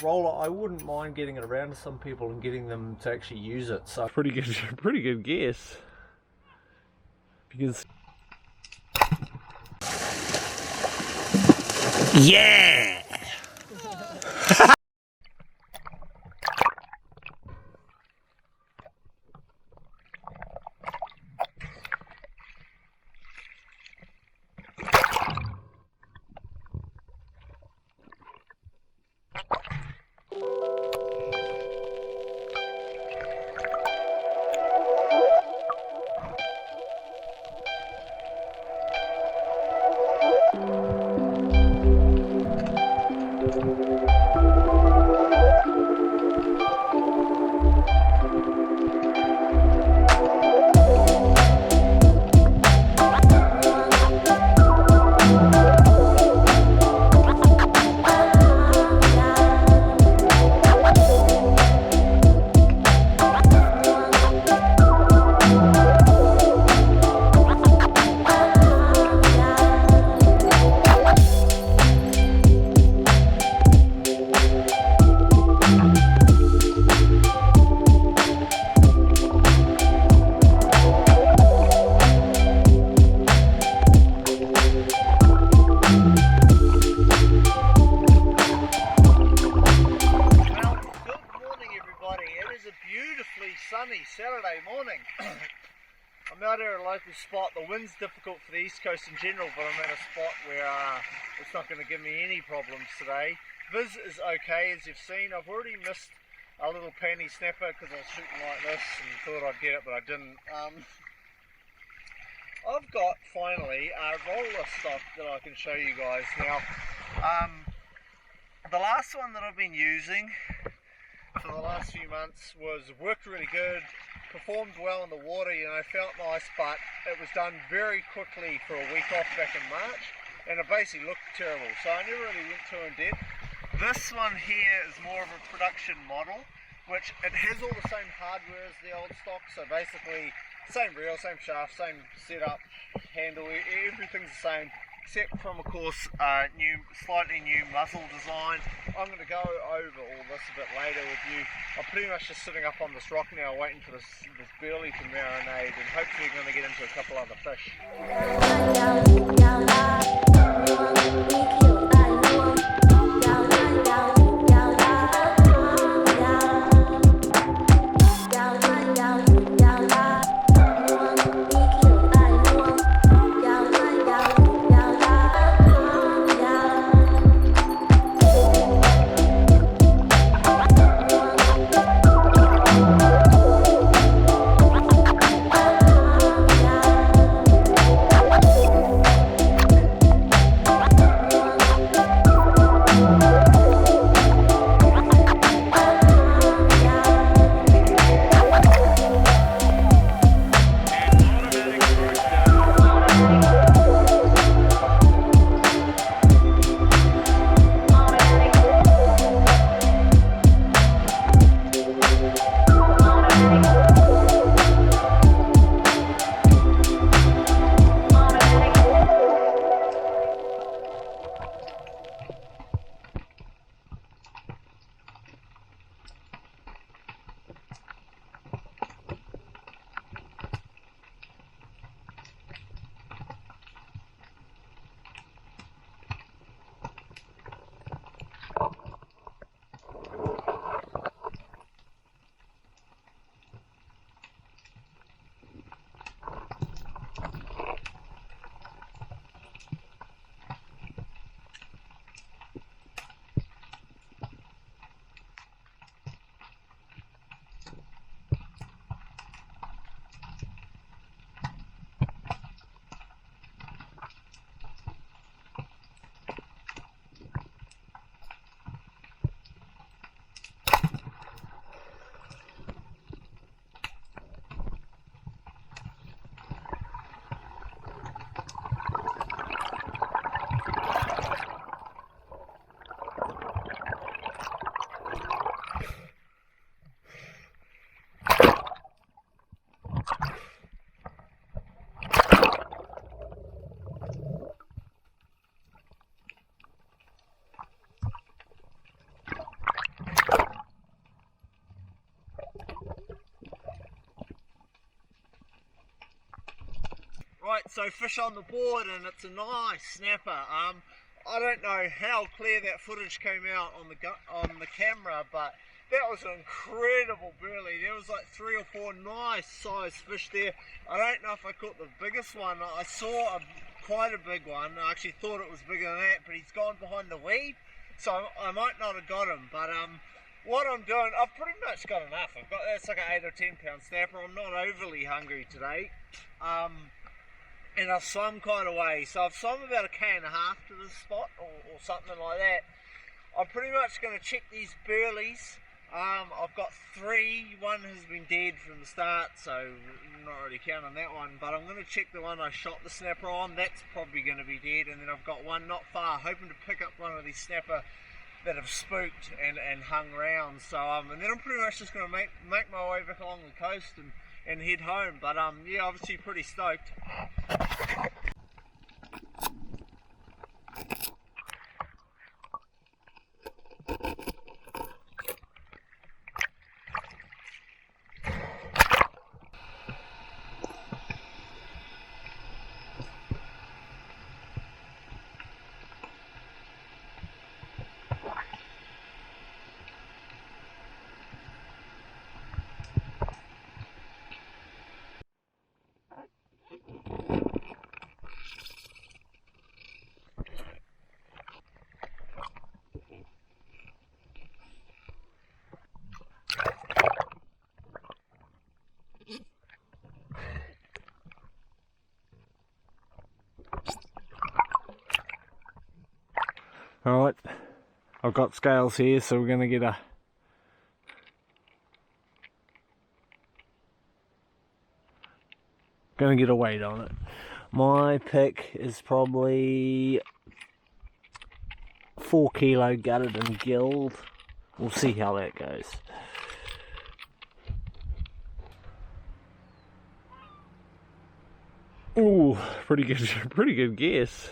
roller, I wouldn't mind getting it around to some people and getting them to actually use it. So Pretty good guess. Because yeah. Saturday morning. I'm out here at a local spot. The wind's difficult for the East Coast in general, but I'm at a spot where it's not going to give me any problems today. Viz is okay, as you've seen. I've already missed a little panty snapper because I was shooting like this and thought I'd get it, but I didn't. I've got finally roller stock that I can show you guys now. The last one that I've been using for the last few months worked really good, performed well in the water, you know, felt nice, but it was done very quickly for a week off back in March, and it basically looked terrible, so I never really went too in depth. This one here is more of a production model, which it has all the same hardware as the old stock, so basically same reel, same shaft, same setup, handle, everything's the same, except from, of course, slightly new muzzle design. I'm going to go over all this a bit later with you. I'm pretty much just sitting up on this rock now waiting for this burley to marinate, and hopefully going to get into a couple other fish. so fish on the board, and it's a nice snapper. I don't know how clear that footage came out on the camera, but that was an incredible burley. There was like 3 or 4 nice sized fish there. I don't know if I caught the biggest one. I saw quite a big one. I actually thought it was bigger than that, but he's gone behind the weed, so I might not have got him. But what I'm doing, I've pretty much got enough. That's like an 8 or 10 pound snapper. I'm not overly hungry today. And I've swum quite a way, so I've swum about 1.5 k's to this spot, or something like that. I'm pretty much going to check these burleys. I've got 3, one has been dead from the start, so I'm not really counting that one, but I'm going to check the one I shot the snapper on. That's probably going to be dead, and then I've got one not far, hoping to pick up one of these snapper that have spooked and hung round. So and then I'm pretty much just going to make my way back along the coast and head home. But yeah, obviously pretty stoked. Alright, I've got scales here, so we're going to get a weight on it. My pick is probably 4 kilo gutted and gilled. We'll see how that goes. Ooh, pretty good guess.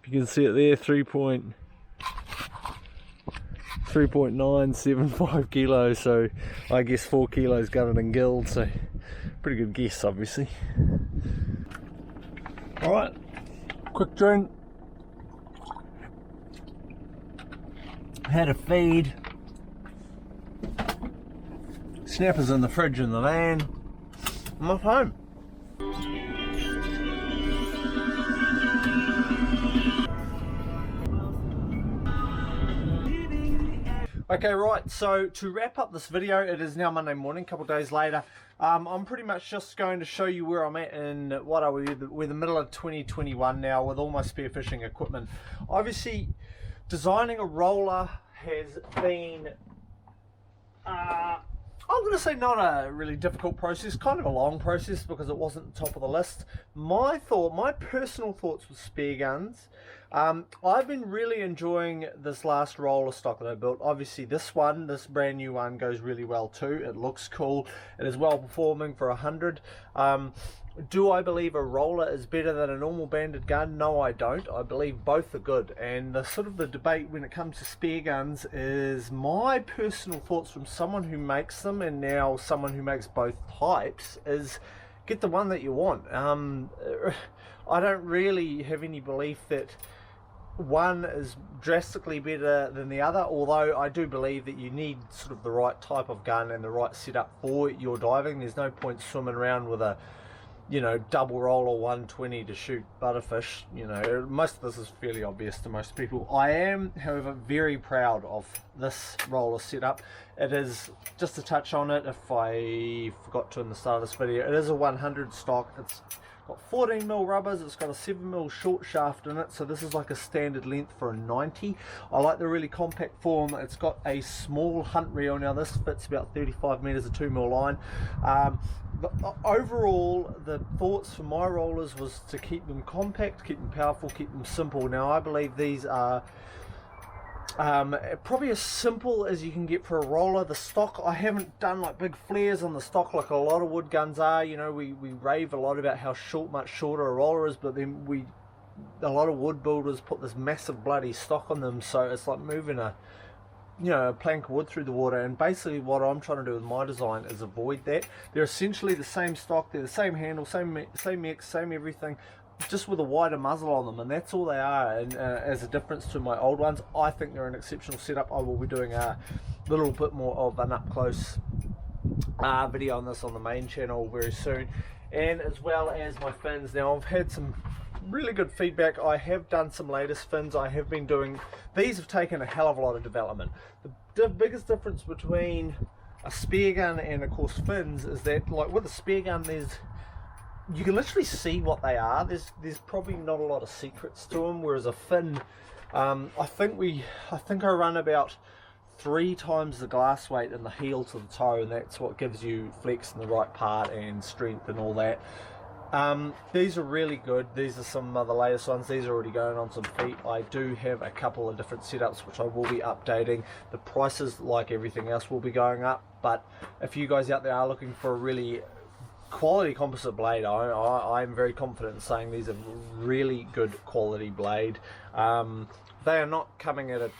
You can see it there, 3.975 kilos, so I guess 4 kilos gutted and gilled, so pretty good guess obviously. Alright, quick drink. Had a feed. Snappers in the fridge in the van. I'm off home. Okay, right, so to wrap up this video, it is now Monday morning, a couple of days later. I'm pretty much just going to show you where I'm at in we're the middle of 2021 now with all my spearfishing equipment. Obviously, designing a roller has been, I'm going to say not a really difficult process, kind of a long process because it wasn't the top of the list. My personal thoughts with spear guns, I've been really enjoying this last roller stock that I built. Obviously this brand new one goes really well too. It looks cool. It is well performing for 100. Do I believe a roller is better than a normal banded gun? No, I don't. I believe both are good. And the debate when it comes to spear guns is my personal thoughts from someone who makes them and now someone who makes both types is get the one that you want. I don't really have any belief that one is drastically better than the other, although I do believe that you need sort of the right type of gun and the right setup for your diving. There's no point swimming around with a double roller 120 to shoot butterfish. Most of this is fairly obvious to most people. I am, however, very proud of this roller setup. It is, just to touch on it, if I forgot to in the start of this video, it is a 100 stock. It's got 14mm rubbers, it's got a 7mm short shaft in it, so this is like a standard length for a 90. I like the really compact form. It's got a small hunt reel. Now this fits about 35 meters of 2mm line. But overall, the thoughts for my rollers was to keep them compact, keep them powerful, keep them simple. Now I believe these are probably as simple as you can get for a roller. The stock, I haven't done like big flares on the stock like a lot of wood guns are. We rave a lot about how much shorter a roller is, but then a lot of wood builders put this massive bloody stock on them, so it's like moving a you know, a plank of wood through the water, and basically what I'm trying to do with my design is avoid that. They're essentially the same stock, they're the same handle, same X, same everything, just with a wider muzzle on them, and that's all they are. And as a difference to my old ones, I think they're an exceptional setup. I will be doing a little bit more of an up close video on this on the main channel very soon, and as well as my fins. Now I've had some really good feedback. I have done some latest fins. I have been doing, these have taken a hell of a lot of development. The biggest difference between a Speargun and of course fins is that, like with a Speargun, you can literally see what they are. There's probably not a lot of secrets to them, whereas a fin, I think I run about 3 times the glass weight in the heel to the toe, and that's what gives you flex in the right part and strength and all that. These are really good. These are some of the latest ones. These are already going on some feet. I do have a couple of different setups which I will be updating. The prices, like everything else, will be going up, but if you guys out there are looking for a really quality composite blade, I'm very confident in saying these are really good quality blade. They are not coming at a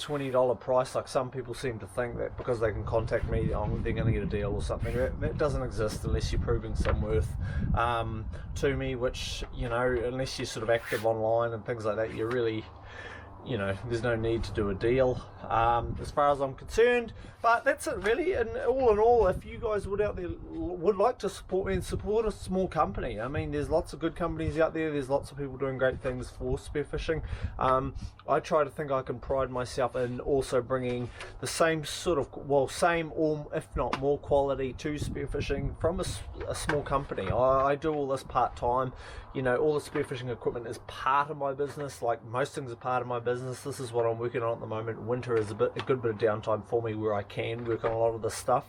$20 price like some people seem to think, that because they can contact me, they're going to get a deal or something. That doesn't exist unless you're proving some worth to me, which, you know, unless you're sort of active online and things like that, you're really, you know, there's no need to do a deal as far as I'm concerned. But that's it really, and all in all, if you guys would like to support me and support a small company, I mean, there's lots of good companies out there, there's lots of people doing great things for spearfishing. I try to think I can pride myself in also bringing the same sort of, well, same or if not more quality to spearfishing from a small company. I do all this part-time. You know, all the spearfishing equipment is part of my business, like most things are part of my business. This is what I'm working on at the moment. Winter is a good bit of downtime for me where I can work on a lot of this stuff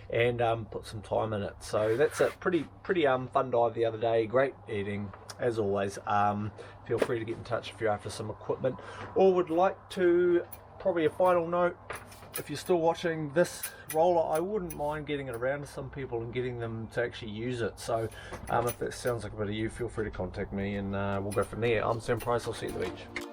and put some time in it. So that's it. Pretty fun dive the other day. Great eating as always. Feel free to get in touch if you're after some equipment or would like to. Probably a final note, if you're still watching this roller, I wouldn't mind getting it around to some people and getting them to actually use it. So if that sounds like a bit of you, feel free to contact me and we'll go from there. I'm Sam Price. I'll see you at the beach.